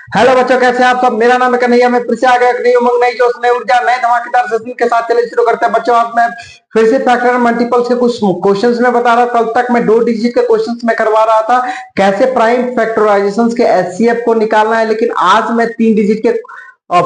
Hello बच्चों, कैसे हैं आप सब। मेरा नाम है कन्हैया। मैं फिर से आ गया एक नई उमंग, नई जोश, नई ऊर्जा, नए धमाकेदार सेशन के साथ चले शुरू करते हैं। बच्चों आज मैं फिर से फैक्टर मल्टीपल्स के कुछ क्वेश्चंस में बता रहा। कल तक मैं 2 डिजिट के क्वेश्चंस में करवा रहा था कैसे प्राइम फैक्टराइजेशन के एचसीएफ को निकालना है, लेकिन आज मैं 3 डिजिट के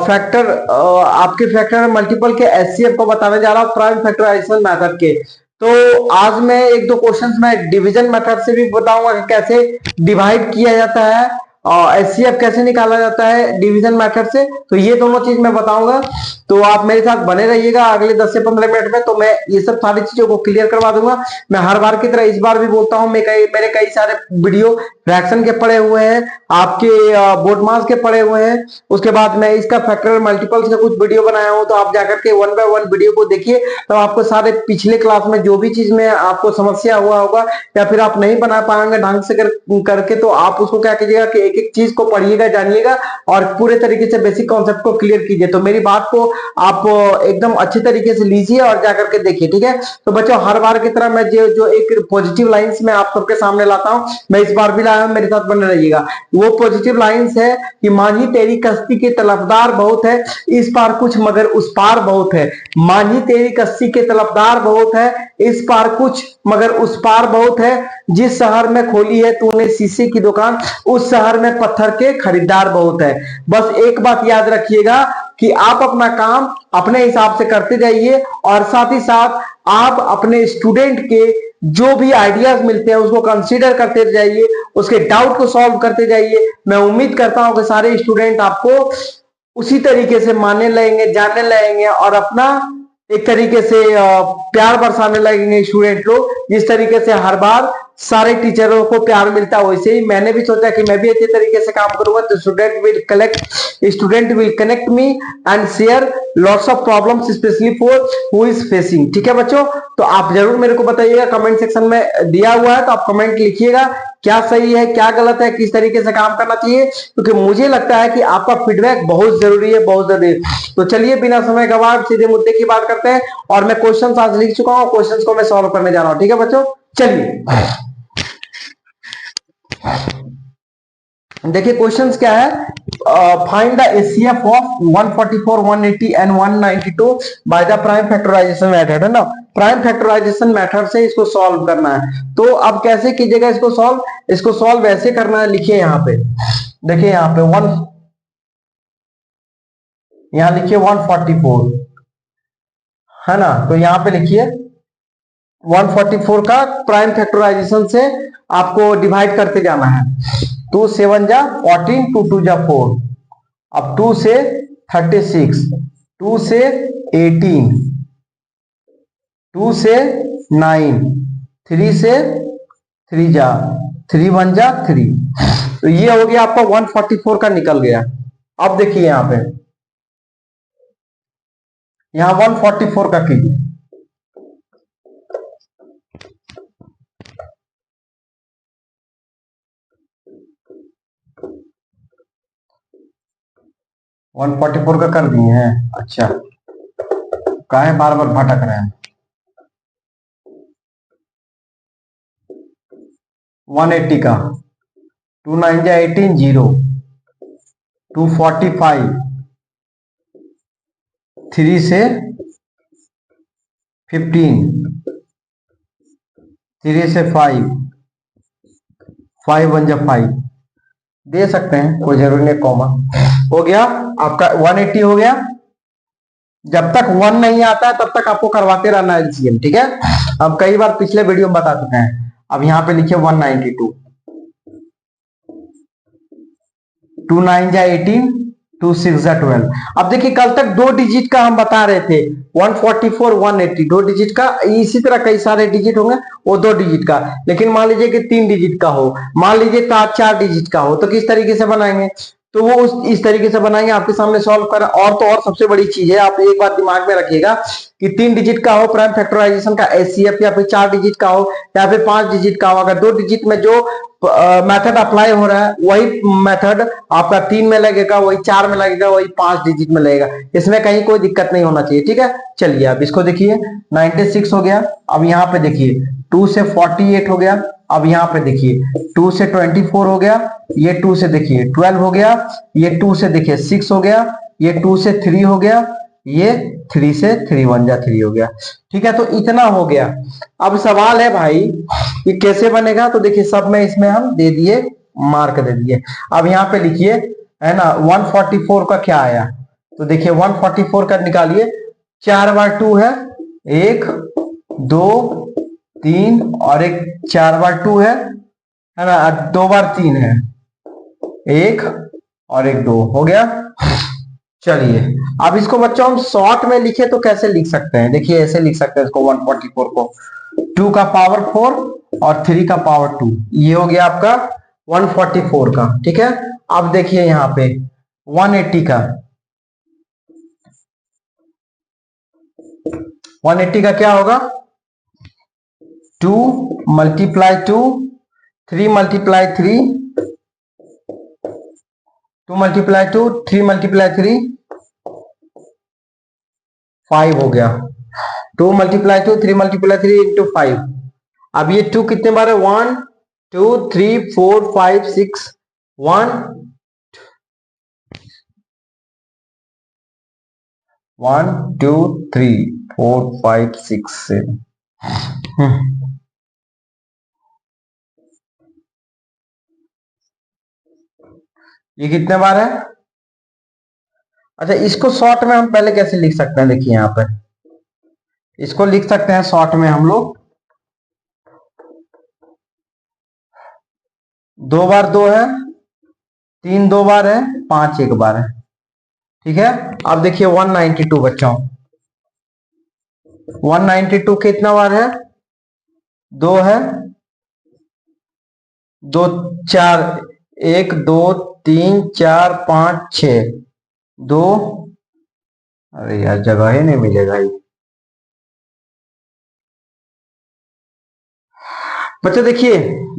फैक्टर आपके फैक्टर मल्टीपल के एचसीएफ को बताने जा रहा हूँ प्राइम फैक्टराइजेशन मेथड के। तो आज मैं 1-2 क्वेश्चंस में डिवीजन मेथड से भी बताऊंगा कि कैसे डिवाइड किया जाता है और एचसीएफ कैसे निकाला जाता है डिवीजन मेथड से। तो ये दोनों चीज मैं बताऊंगा, तो आप मेरे साथ बने रहिएगा अगले 10 से 15 मिनट में। तो मैं ये सब सारी चीजों को क्लियर करवा दूंगा। मैं हर बार की तरह इस बार भी बोलता हूं, मेरे कई सारे वीडियो फ्रैक्शन के पड़े हुए हैं, आपके बोर्ड मास के पड़े हुए हैं। उसके बाद मैं इसका फैक्टर मल्टीपल्स का कुछ वीडियो बनाया हूं, तो आप जाकर के 1 बाय 1 वीडियो को देखिए। तो आपको सारे पिछले क्लास में जो भी चीज में आपको समस्या हुआ होगा या फिर आप नहीं बना पाएंगे ढंग से करके, तो आप उसको क्या कीजिएगा कि एक एक चीज को पढ़िएगा, जानिएगा और पूरे तरीके से बेसिक कॉन्सेप्ट को क्लियर कीजिए। तो मेरी बात को आप एकदम अच्छे तरीके से लीजिए और जाकर के देखिए, ठीक है। तो बच्चों हर बार की तरह मैं जो एक पॉजिटिव लाइंस में आप सबके सामने लाता हूं, मैं इस बार भी लाया हूं, मेरे साथ बने रहिएगा। वो पॉजिटिव लाइंस है कि मांझी तेरी कश्ती के तलफदार बहुत है, इस पार कुछ मगर उस पार बहुत है। मांझी तेरी कश्ती के तलफदार बहुत है, इस पार कुछ मगर उस पार बहुत है। जिस शहर में खोली है तूने शीशे की दुकान, उस शहर में पत्थर के खरीदार बहुत है। बस एक बात याद रखिएगा कि आप अपना काम अपने हिसाब से करते जाइए और साथ ही साथ आप अपने स्टूडेंट के जो भी आइडियाज मिलते हैं उसको कंसीडर करते जाइए, उसके डाउट को सॉल्व करते जाइए। मैं उम्मीद करता हूं कि सारे स्टूडेंट आपको उसी तरीके से मानने लगेंगे, जानने लगेंगे और अपना एक तरीके से प्यार बरसाने लगेंगे स्टूडेंट लोग। जिस तरीके से हर बार सारे टीचरों को प्यार मिलता है, वैसे ही मैंने भी सोचा कि मैं भी अच्छे तरीके से काम करूंगा। तो student will connect me and share lots of problems specially for who is facing. ठीक है बच्चों, तो आप जरूर मेरे को बताइएगा, कमेंट सेक्शन में दिया हुआ है तो आप कमेंट लिखिएगा क्या सही है क्या गलत है, किस तरीके से काम करना चाहिए, क्योंकि मुझे लगता है कि आपका फीडबैक बहुत जरूरी है, बहुत जरूरी है। तो चलिए बिना समय गवाए सीधे मुद्दे की बात करते हैं। और मैं क्वेश्चन आज लिख चुका हूं, क्वेश्चन को मैं सॉल्व करने जा रहा हूं। ठीक है बच्चों, चलिए देखिए क्वेश्चंस क्या है। Find the HCF of 144, 180 and 192 by the prime factorisation method, है ना। प्राइम फैक्टराइजेशन मेथड से इसको सॉल्व करना है। तो अब कैसे कीजिएगा इसको सॉल्व ऐसे करना है। लिखिए यहाँ पे, देखिए यहाँ पे यहाँ लिखिए 144, है ना। तो यहाँ पे लिखिए 144 का प्राइम फैक्टराइजेशन से आपको डिवाइड करते जाना है। 2 7 जा 14, 2 2 जा 4, अब 2 से 36, 2 से 18, 2 से 9, 3 से 3 जा 3 1 जा 3। तो ये हो गया आपका 144 का निकल गया। अब देखिए यहां पे, यहां 144 का कीजिए। वन 144 का कर दिए हैं। अच्छा, काहे बार बार भटक रहे हैं। 180 का 2 9 जा 18, 0, 245, 3 से 15, 3 से 5, 5 1 जा 5, दे सकते हैं, कोई जरूरी नहीं। कॉमा हो गया आपका 180 हो गया। जब तक 1 नहीं आता है तब तक आपको करवाते रहना है एलसीएम, ठीक है। अब कई बार पिछले वीडियो में बता चुके हैं। अब यहाँ पे लिखिए 192, 2 9 जा 18, 2 6 जा 12। अब देखिए कल तक 2 डिजिट का हम बता रहे थे, 144 180 2 डिजिट का। इसी तरह कई सारे डिजिट होंगे वो 2 डिजिट का, लेकिन मान लीजिए कि 3 डिजिट का हो, मान लीजिए 4 डिजिट का हो, तो किस तरीके से बनाएंगे। तो वो इस तरीके से बनाएंगे, आपके सामने सॉल्व कर। और तो और सबसे बड़ी चीज है, आप एक बात दिमाग में रखिएगा कि 3 डिजिट का हो प्राइम फैक्टराइजेशन का एचसीएफ, या फिर 4 डिजिट का हो, या फिर 5 डिजिट का हो। अगर 2 डिजिट में जो मेथड अप्लाई हो रहा है वही मेथड आपका 3 में लगेगा, वही 4 में लगेगा, वही 5 डिजिट में लगेगा। इसमें कहीं कोई दिक्कत नहीं होना चाहिए, ठीक है। चलिए अब इसको देखिए 96 हो गया। अब यहाँ पे देखिए 2 से 48 हो गया। अब यहाँ पे देखिए 2 से 24 हो गया, ये 2 से देखिए 12 हो गया, ये 2 से देखिए 6 हो गया, ये 2 से 3 हो गया, ये 3 से 3 1 जा 3 हो गया। ठीक है, तो इतना हो गया। अब सवाल है भाई ये कैसे बनेगा, तो देखिए सब में इसमें हम दे दिए, मार्क दे दिए। अब यहाँ पे लिखिए, है ना, 144 का क्या आया, तो देखिए 144 का निकालिए। 4 बार 2 है, 1 2 3 और एक 4 बार 2 है ना, 2 बार 3 है, 1 और एक 2 हो गया। चलिए अब इसको बच्चों हम शॉर्ट में लिखे तो कैसे लिख सकते हैं, देखिए ऐसे लिख सकते हैं इसको, 144 को 2 का पावर 4 और 3 का पावर 2, ये हो गया आपका 144 का। ठीक है, अब देखिए यहाँ पे 180 का, 180 का क्या होगा, 2 मल्टीप्लाई 2, 3 मल्टीप्लाई 3, 2 मल्टीप्लाई 2, 3 मल्टीप्लाई 3, 5 हो गया। 2 मल्टीप्लाई 2, 3 मल्टीप्लाई 3 इंटू 5। अब ये 2 कितने बार है, 1 2 3 4 5 6 1 1 2 3 4 5 6 7। ये कितने बार है। अच्छा, इसको शॉर्ट में हम पहले कैसे लिख सकते हैं, देखिए यहां पर इसको लिख सकते हैं शॉर्ट में हम लोग, 2 बार 2 है, 3 2 बार है, 5 1 बार है। ठीक है, अब देखिए 192 बच्चों, 192 कितना बार है, 2 है, 2 4 1 2 3 4 5 6 2, अरे यार जगह ही नहीं मिलेगा ये बच्चे। देखिए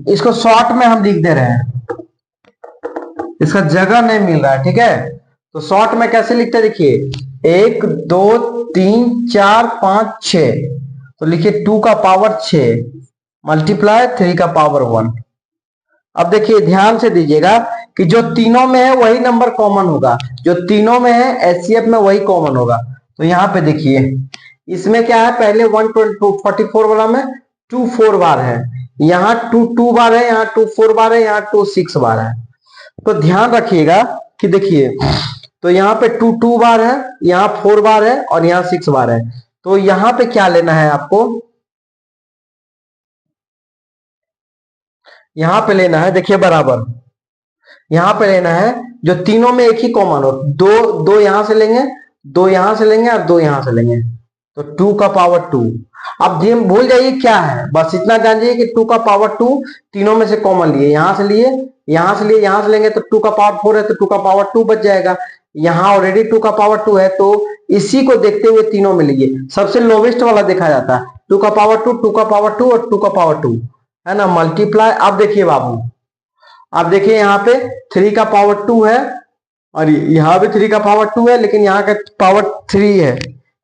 इसको शॉर्ट में हम लिख दे रहे हैं, इसका जगह नहीं मिल रहा है। ठीक है, तो शॉर्ट में कैसे लिखते हैं, देखिए 1 2 3 4 5 6, तो लिखिए 2 का पावर 6 मल्टीप्लाई 3 का पावर 1। अब देखिए ध्यान से दीजिएगा कि जो तीनों में है वही नंबर कॉमन होगा, जो तीनों में है एचसीएफ में वही कॉमन होगा। तो यहाँ पे देखिए इसमें क्या है, पहले 144 वाला में 2 4 बार है, यहाँ 2 2 बार है, यहाँ 2 4 बार है, यहाँ 2 6 बार है। तो ध्यान रखिएगा कि देखिए, तो यहाँ पे 2 2 बार है, यहाँ 4 बार है और यहाँ 6 बार है। तो यहाँ पे क्या लेना है आपको, यहाँ पे लेना है, देखिए बराबर यहाँ पे लेना है जो तीनों में एक ही कॉमन हो। दो दो यहां से लेंगे, 2 यहां से लेंगे और 2 यहां से लेंगे, तो 2 का पावर 2। अब ये भूल जाइए क्या है, बस इतना जानिए कि 2 का पावर 2 तीनों में से कॉमन लिए, यहां से लिए, यहां से लिए, यहां से लेंगे तो 2 का पावर 4 है, तो 2 का पावर 2 बच जाएगा। यहाँ ऑलरेडी 2 का पावर 2 है, तो इसी को देखते हुए तीनों में लिए, सबसे लोवेस्ट वाला देखा जाता है, 2 का पावर 2, 2 का पावर 2 और 2 का पावर 2, है ना, मल्टीप्लाई। अब देखिए बाबू, अब देखिए यहाँ पे 3 का पावर 2 है और यहाँ भी 3 का पावर 2 है, लेकिन यहाँ का पावर 3 है।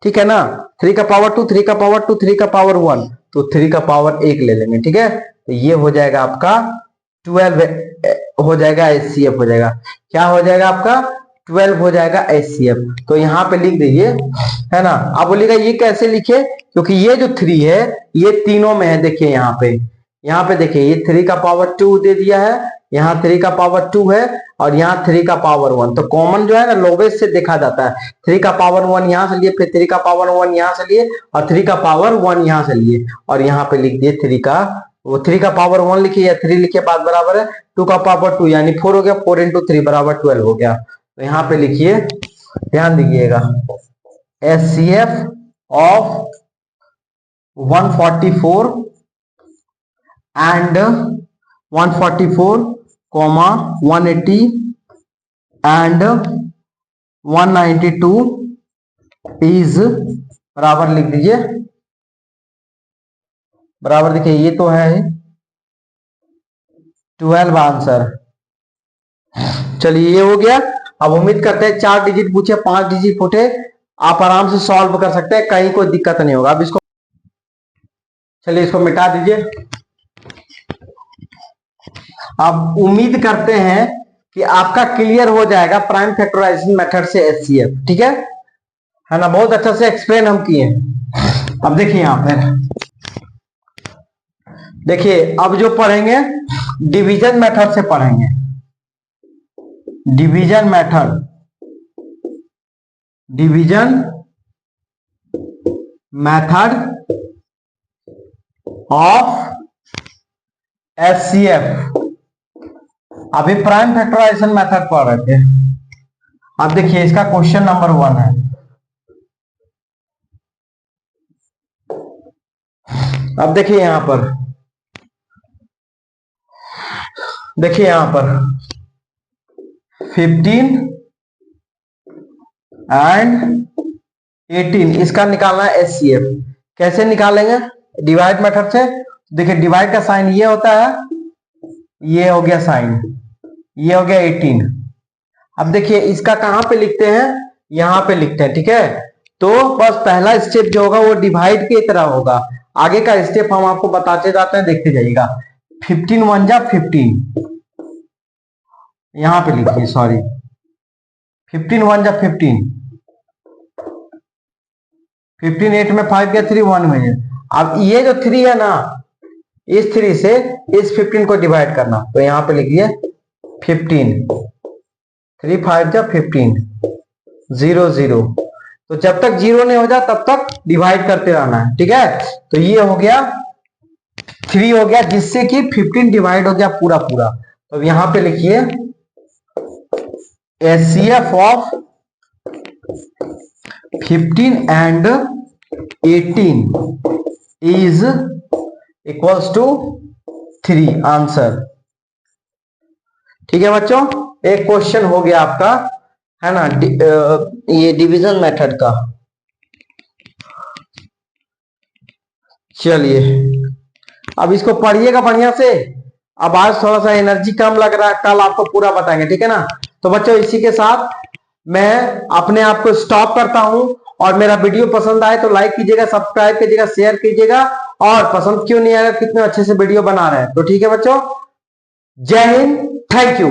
ठीक है ना, 3 का पावर 2, 3 का पावर 2, 3 का पावर 1, तो 3 का पावर 1 ले लेंगे। ठीक है, तो ये हो जाएगा आपका 12 हो जाएगा एचसीएफ हो जाएगा। क्या हो जाएगा आपका 12 हो जाएगा एचसीएफ। तो यहाँ पे लिख दीजिए, है ना। अब बोलिएगा ये कैसे लिखे, क्योंकि ये जो 3 है ये तीनों में है। देखिए यहाँ पे देखिए ये 3 का पावर 2 दे दिया है, यहाँ 3 का पावर 2 है और यहाँ 3 का पावर 1, तो कॉमन जो है ना लोवेस्ट से देखा जाता है। 3 का पावर 1 यहाँ से लिए, फिर 3 का पावर 1 यहाँ से लिए और 3 का पावर 1 यहाँ से लिए, और यहाँ पे लिख दिए 3 का, वो 3 का पावर 1 लिखिए या 3 लिखिए, बात बराबर है। 2 का पावर 2 यानी 4 हो गया, 4 इंटू 3 बराबर 12 हो गया। तो यहाँ पे लिखिए, ध्यान दीजिएगा, HCF of 144 and 144, 180 and 192 is बराबर लिख दीजिए, बराबर देखिए ये तो है 12 आंसर। चलिए ये हो गया। अब उम्मीद करते हैं 4 डिजिट पूछे, 5 डिजिट पूछे, आप आराम से सॉल्व कर सकते हैं, कहीं कोई दिक्कत नहीं होगा। अब इसको चलिए इसको मिटा दीजिए। अब उम्मीद करते हैं कि आपका क्लियर हो जाएगा प्राइम फैक्टराइजेशन मेथड से एचसीएफ, ठीक है ना। बहुत अच्छा से एक्सप्लेन हम किए। अब देखिए यहां पर, देखिए अब जो पढ़ेंगे डिवीजन मेथड से पढ़ेंगे, division method, division method of HCF. अभी प्राइम फैक्टराइजेशन मेथड पढ़ रहे थे। अब देखिए इसका क्वेश्चन नंबर 1 है। अब देखिए यहां पर, देखिए यहां पर 15 एंड 18 इसका निकालना है एचसीएफ। कैसे निकालेंगे? डिवाइड मेथड से। देखिए डिवाइड का साइन ये होता है, ये हो गया साइन, ये हो गया 18। अब देखिए इसका कहां पे लिखते हैं? यहां पे लिखते हैं, ठीक है। तो बस पहला स्टेप जो होगा वो डिवाइड की तरह होगा, आगे का स्टेप हम आपको बताते जाते हैं, देखते जाइएगा। 15 1 जा 15, यहां पे लिखिए, सॉरी 15 1 जा 15, 15 8 में 5 गया, 3 1 में है। अब ये जो 3 है ना, इस 3 से इस 15 को डिवाइड करना, तो यहां पे लिखिए 15, 3 5 जा 15, 0 0। तो जब तक 0 नहीं हो जाए तब तक डिवाइड करते रहना है, ठीक है। तो ये हो गया 3 हो गया, जिससे कि 15 डिवाइड हो गया पूरा पूरा। तो यहां पे लिखिए HCF of 15 and 18 is equals to 3 answer. ठीक है बच्चों, एक क्वेश्चन हो गया आपका, है ना, ये डिवीजन मेथड का। चलिए अब इसको पढ़िएगा बढ़िया से। अब आज थोड़ा सा एनर्जी कम लग रहा है, कल आपको पूरा बताएंगे, ठीक है ना। तो बच्चों इसी के साथ मैं अपने आप को स्टॉप करता हूं, और मेरा वीडियो पसंद आए तो लाइक कीजिएगा, सब्सक्राइब कीजिएगा, शेयर कीजिएगा, और पसंद क्यों नहीं आएगा, कितने अच्छे से वीडियो बना रहे हैं। तो ठीक है बच्चों, जय हिंद, थैंक यू।